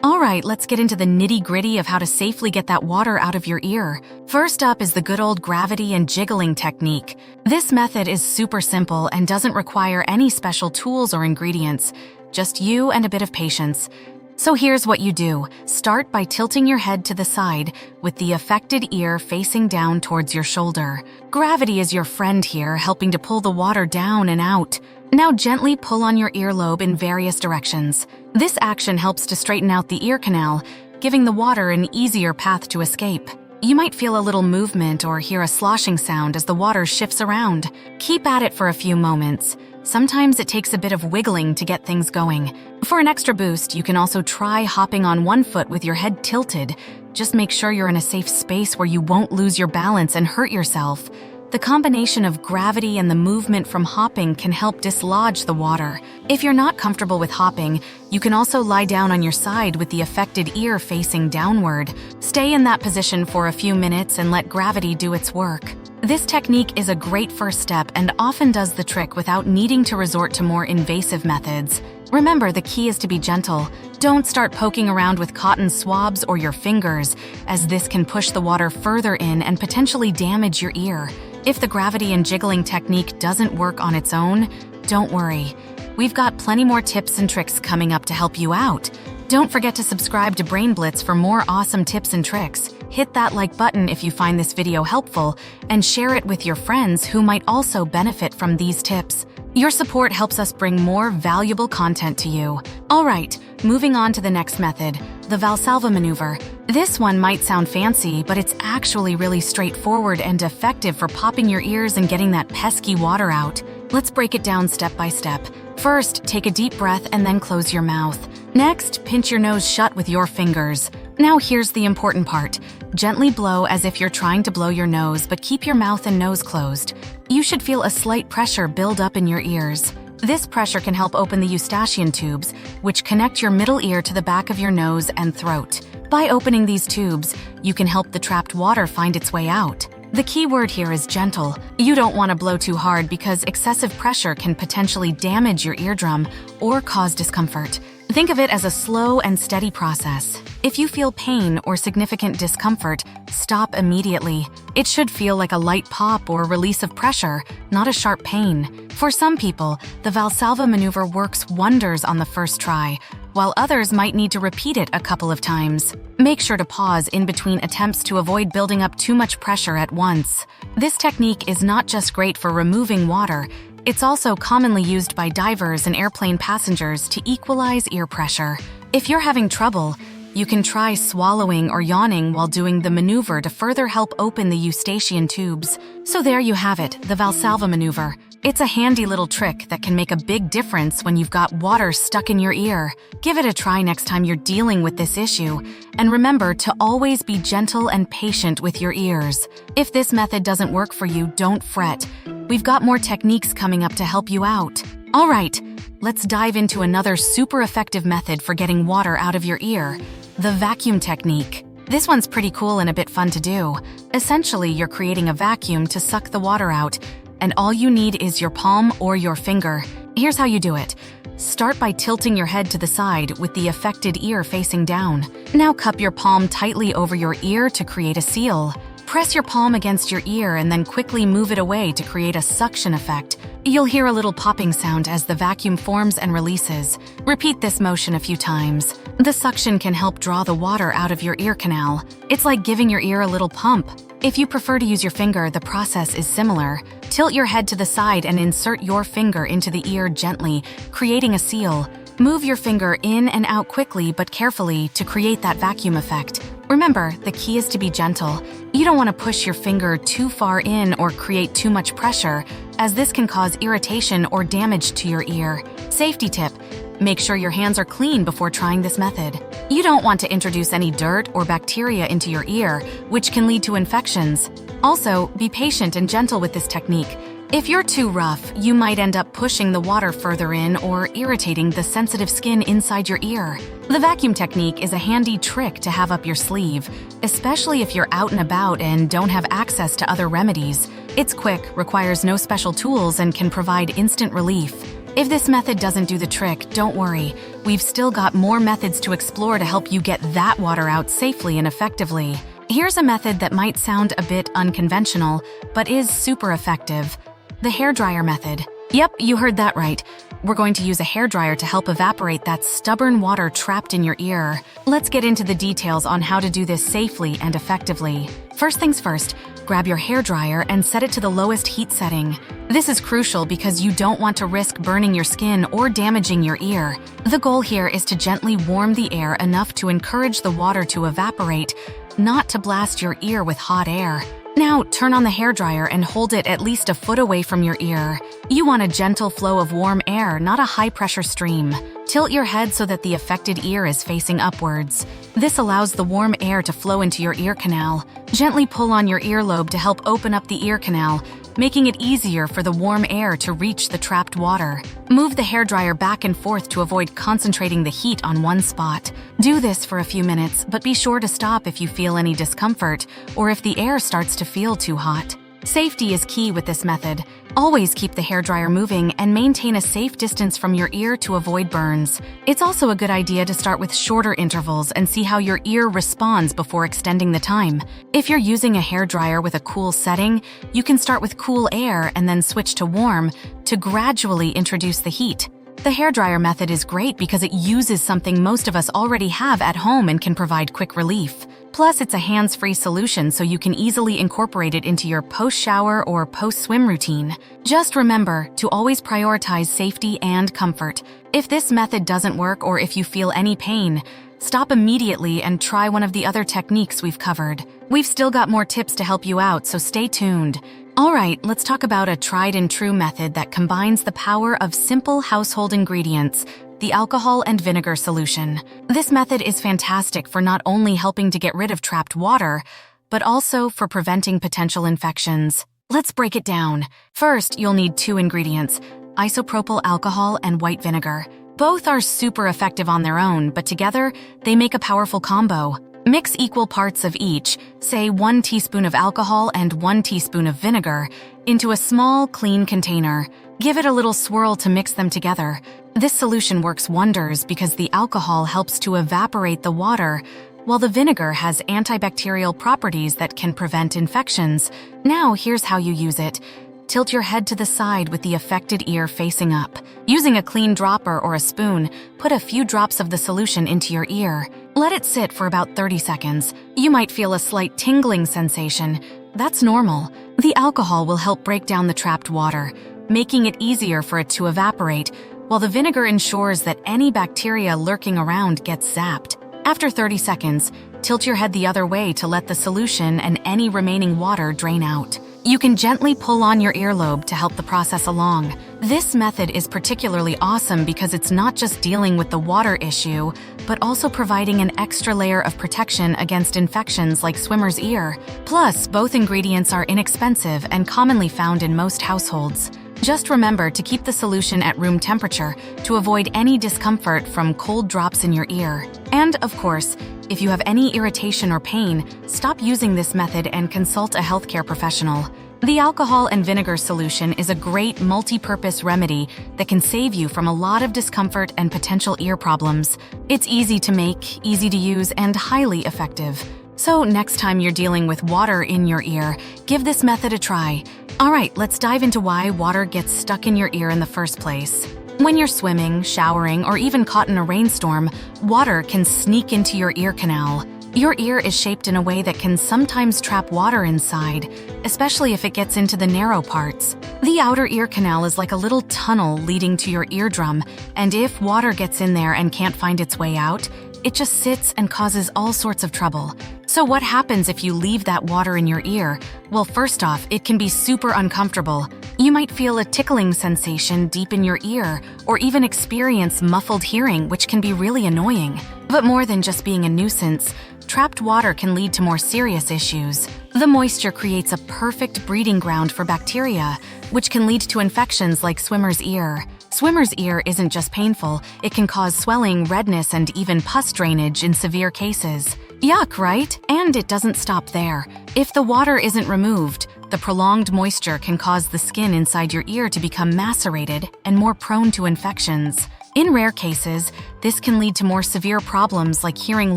Alright, let's get into the nitty-gritty of how to safely get that water out of your ear. First up is the good old gravity and jiggling technique. This method is super simple and doesn't require any special tools or ingredients, just you and a bit of patience. So here's what you do. Start by tilting your head to the side with the affected ear facing down towards your shoulder. Gravity is your friend here, helping to pull the water down and out. Now gently pull on your earlobe in various directions. This action helps to straighten out the ear canal, giving the water an easier path to escape. You might feel a little movement or hear a sloshing sound as the water shifts around. Keep at it for a few moments. Sometimes it takes a bit of wiggling to get things going. For an extra boost, you can also try hopping on one foot with your head tilted. Just make sure you're in a safe space where you won't lose your balance and hurt yourself. The combination of gravity and the movement from hopping can help dislodge the water. If you're not comfortable with hopping, you can also lie down on your side with the affected ear facing downward. Stay in that position for a few minutes and let gravity do its work. This technique is a great first step and often does the trick without needing to resort to more invasive methods. Remember, the key is to be gentle. Don't start poking around with cotton swabs or your fingers, as this can push the water further in and potentially damage your ear. If the gravity and jiggling technique doesn't work on its own, don't worry. We've got plenty more tips and tricks coming up to help you out. Don't forget to subscribe to Brain Blitz for more awesome tips and tricks. Hit that like button if you find this video helpful, and share it with your friends who might also benefit from these tips. Your support helps us bring more valuable content to you. Alright, moving on to the next method, the Valsalva Maneuver. This one might sound fancy, but it's actually really straightforward and effective for popping your ears and getting that pesky water out. Let's break it down step by step. First, take a deep breath and then close your mouth. Next, pinch your nose shut with your fingers. Now here's the important part. Gently blow as if you're trying to blow your nose, but keep your mouth and nose closed. You should feel a slight pressure build up in your ears. This pressure can help open the eustachian tubes, which connect your middle ear to the back of your nose and throat. By opening these tubes, you can help the trapped water find its way out. The key word here is gentle. You don't want to blow too hard because excessive pressure can potentially damage your eardrum or cause discomfort. Think of it as a slow and steady process. If you feel pain or significant discomfort, stop immediately. It should feel like a light pop or release of pressure, not a sharp pain. For some people, the Valsalva Maneuver works wonders on the first try, while others might need to repeat it a couple of times. Make sure to pause in between attempts to avoid building up too much pressure at once. This technique is not just great for removing water, it's also commonly used by divers and airplane passengers to equalize ear pressure. If you're having trouble, you can try swallowing or yawning while doing the maneuver to further help open the eustachian tubes. So there you have it, the Valsalva Maneuver. It's a handy little trick that can make a big difference when you've got water stuck in your ear. Give it a try next time you're dealing with this issue. And remember to always be gentle and patient with your ears. If this method doesn't work for you, don't fret. We've got more techniques coming up to help you out. Alright, let's dive into another super effective method for getting water out of your ear, the vacuum technique. This one's pretty cool and a bit fun to do. Essentially, you're creating a vacuum to suck the water out, and all you need is your palm or your finger. Here's how you do it. Start by tilting your head to the side with the affected ear facing down. Now cup your palm tightly over your ear to create a seal. Press your palm against your ear and then quickly move it away to create a suction effect. You'll hear a little popping sound as the vacuum forms and releases. Repeat this motion a few times. The suction can help draw the water out of your ear canal. It's like giving your ear a little pump. If you prefer to use your finger, the process is similar. Tilt your head to the side and insert your finger into the ear gently, creating a seal. Move your finger in and out quickly but carefully to create that vacuum effect. Remember, the key is to be gentle. You don't want to push your finger too far in or create too much pressure, as this can cause irritation or damage to your ear. Safety tip: make sure your hands are clean before trying this method. You don't want to introduce any dirt or bacteria into your ear, which can lead to infections. Also, be patient and gentle with this technique. If you're too rough, you might end up pushing the water further in or irritating the sensitive skin inside your ear. The vacuum technique is a handy trick to have up your sleeve, especially if you're out and about and don't have access to other remedies. It's quick, requires no special tools, and can provide instant relief. If this method doesn't do the trick, don't worry. we've still got more methods to explore to help you get that water out safely and effectively. Here's a method that might sound a bit unconventional, but is super effective. The hairdryer method. Yep, you heard that right. We're going to use a hairdryer to help evaporate that stubborn water trapped in your ear. Let's get into the details on how to do this safely and effectively. First things first, grab your hairdryer and set it to the lowest heat setting. This is crucial because you don't want to risk burning your skin or damaging your ear. The goal here is to gently warm the air enough to encourage the water to evaporate, not to blast your ear with hot air. Now, turn on the hairdryer and hold it at least a foot away from your ear. You want a gentle flow of warm air, not a high-pressure stream. Tilt your head so that the affected ear is facing upwards. This allows the warm air to flow into your ear canal. Gently pull on your earlobe to help open up the ear canal, making it easier for the warm air to reach the trapped water. Move the hairdryer back and forth to avoid concentrating the heat on one spot. Do this for a few minutes, but be sure to stop if you feel any discomfort or if the air starts to feel too hot. Safety is key with this method. Always keep the hairdryer moving and maintain a safe distance from your ear to avoid burns. It's also a good idea to start with shorter intervals and see how your ear responds before extending the time. If you're using a hairdryer with a cool setting, you can start with cool air and then switch to warm to gradually introduce the heat. The hairdryer method is great because it uses something most of us already have at home and can provide quick relief. Plus, it's a hands-free solution so you can easily incorporate it into your post-shower or post-swim routine. Just remember to always prioritize safety and comfort. If this method doesn't work or if you feel any pain, stop immediately and try one of the other techniques we've covered. We've still got more tips to help you out, so stay tuned. All right, let's talk about a tried-and-true method that combines the power of simple household ingredients, the alcohol and vinegar solution. This method is fantastic for not only helping to get rid of trapped water, but also for preventing potential infections. Let's break it down. First, you'll need 2 ingredients, isopropyl alcohol and white vinegar. Both are super effective on their own, but together, they make a powerful combo. Mix equal parts of each, say 1 teaspoon of alcohol and 1 teaspoon of vinegar, into a small, clean container. Give it a little swirl to mix them together. This solution works wonders because the alcohol helps to evaporate the water, while the vinegar has antibacterial properties that can prevent infections. Now, here's how you use it. Tilt your head to the side with the affected ear facing up. Using a clean dropper or a spoon, put a few drops of the solution into your ear. Let it sit for about 30 seconds. You might feel a slight tingling sensation. That's normal. The alcohol will help break down the trapped water, making it easier for it to evaporate, while the vinegar ensures that any bacteria lurking around gets zapped. After 30 seconds, tilt your head the other way to let the solution and any remaining water drain out. You can gently pull on your earlobe to help the process along. This method is particularly awesome because it's not just dealing with the water issue, but also providing an extra layer of protection against infections like swimmer's ear. Plus, both ingredients are inexpensive and commonly found in most households. Just remember to keep the solution at room temperature to avoid any discomfort from cold drops in your ear. And, of course, if you have any irritation or pain, stop using this method and consult a healthcare professional. The alcohol and vinegar solution is a great multi-purpose remedy that can save you from a lot of discomfort and potential ear problems. It's easy to make, easy to use, and highly effective. So next time you're dealing with water in your ear, give this method a try. All right, let's dive into why water gets stuck in your ear in the first place. When you're swimming, showering, or even caught in a rainstorm, water can sneak into your ear canal. Your ear is shaped in a way that can sometimes trap water inside, especially if it gets into the narrow parts. The outer ear canal is like a little tunnel leading to your eardrum, and if water gets in there and can't find its way out, it just sits and causes all sorts of trouble. So what happens if you leave that water in your ear? Well, first off, it can be super uncomfortable. You might feel a tickling sensation deep in your ear, or even experience muffled hearing, which can be really annoying. But more than just being a nuisance, trapped water can lead to more serious issues. The moisture creates a perfect breeding ground for bacteria, which can lead to infections like swimmer's ear. Swimmer's ear isn't just painful, it can cause swelling, redness, and even pus drainage in severe cases. Yuck, right? And it doesn't stop there. If the water isn't removed, the prolonged moisture can cause the skin inside your ear to become macerated and more prone to infections. In rare cases, this can lead to more severe problems like hearing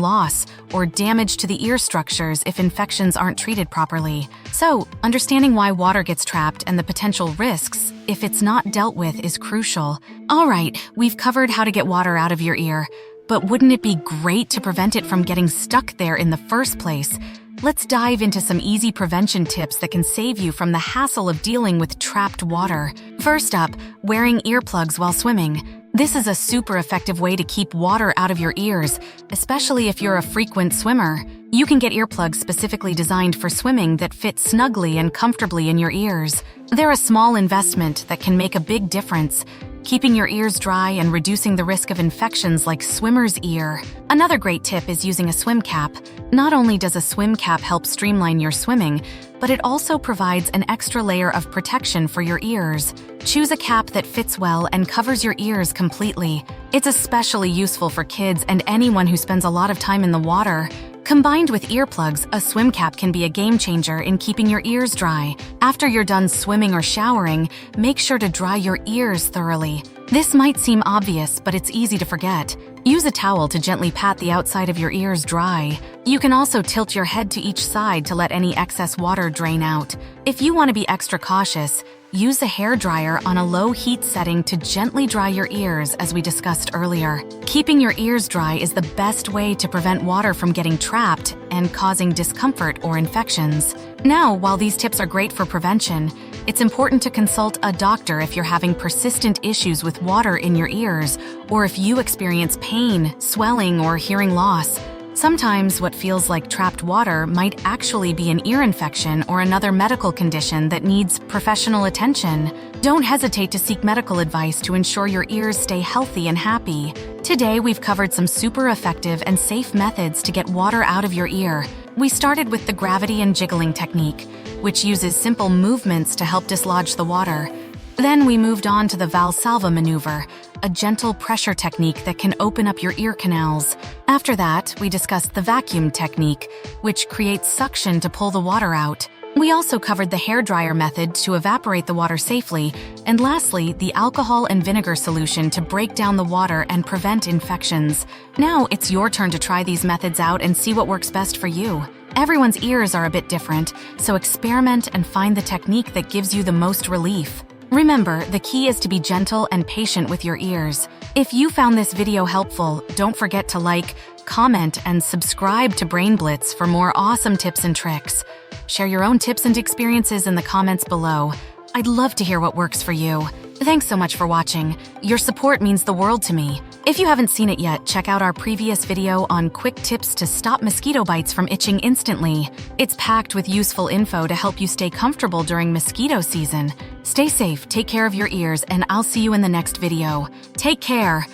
loss or damage to the ear structures if infections aren't treated properly. So, understanding why water gets trapped and the potential risks, if it's not dealt with, is crucial. Alright, we've covered how to get water out of your ear, but wouldn't it be great to prevent it from getting stuck there in the first place? Let's dive into some easy prevention tips that can save you from the hassle of dealing with trapped water. First up, wearing earplugs while swimming. This is a super effective way to keep water out of your ears, especially if you're a frequent swimmer. You can get earplugs specifically designed for swimming that fit snugly and comfortably in your ears. They're a small investment that can make a big difference, keeping your ears dry and reducing the risk of infections like swimmer's ear. Another great tip is using a swim cap. Not only does a swim cap help streamline your swimming, but it also provides an extra layer of protection for your ears. Choose a cap that fits well and covers your ears completely. It's especially useful for kids and anyone who spends a lot of time in the water. Combined with earplugs, a swim cap can be a game changer in keeping your ears dry. After you're done swimming or showering, make sure to dry your ears thoroughly. This might seem obvious, but it's easy to forget. Use a towel to gently pat the outside of your ears dry. You can also tilt your head to each side to let any excess water drain out. If you want to be extra cautious, use a hairdryer on a low heat setting to gently dry your ears, as we discussed earlier. Keeping your ears dry is the best way to prevent water from getting trapped and causing discomfort or infections. Now, while these tips are great for prevention, it's important to consult a doctor if you're having persistent issues with water in your ears, or if you experience pain, swelling, or hearing loss. Sometimes what feels like trapped water might actually be an ear infection or another medical condition that needs professional attention. Don't hesitate to seek medical advice to ensure your ears stay healthy and happy. Today, we've covered some super effective and safe methods to get water out of your ear. We started with the gravity and jiggling technique, which uses simple movements to help dislodge the water. Then we moved on to the Valsalva Maneuver, a gentle pressure technique that can open up your ear canals. After that, we discussed the vacuum technique, which creates suction to pull the water out. We also covered the hairdryer method to evaporate the water safely, and lastly, the alcohol and vinegar solution to break down the water and prevent infections. Now it's your turn to try these methods out and see what works best for you. Everyone's ears are a bit different, so experiment and find the technique that gives you the most relief. Remember, the key is to be gentle and patient with your ears. If you found this video helpful, don't forget to like, comment, and subscribe to Brain Blitz for more awesome tips and tricks. Share your own tips and experiences in the comments below. I'd love to hear what works for you. Thanks so much for watching. Your support means the world to me. If you haven't seen it yet, check out our previous video on quick tips to stop mosquito bites from itching instantly. It's packed with useful info to help you stay comfortable during mosquito season. Stay safe, take care of your ears, and I'll see you in the next video. Take care.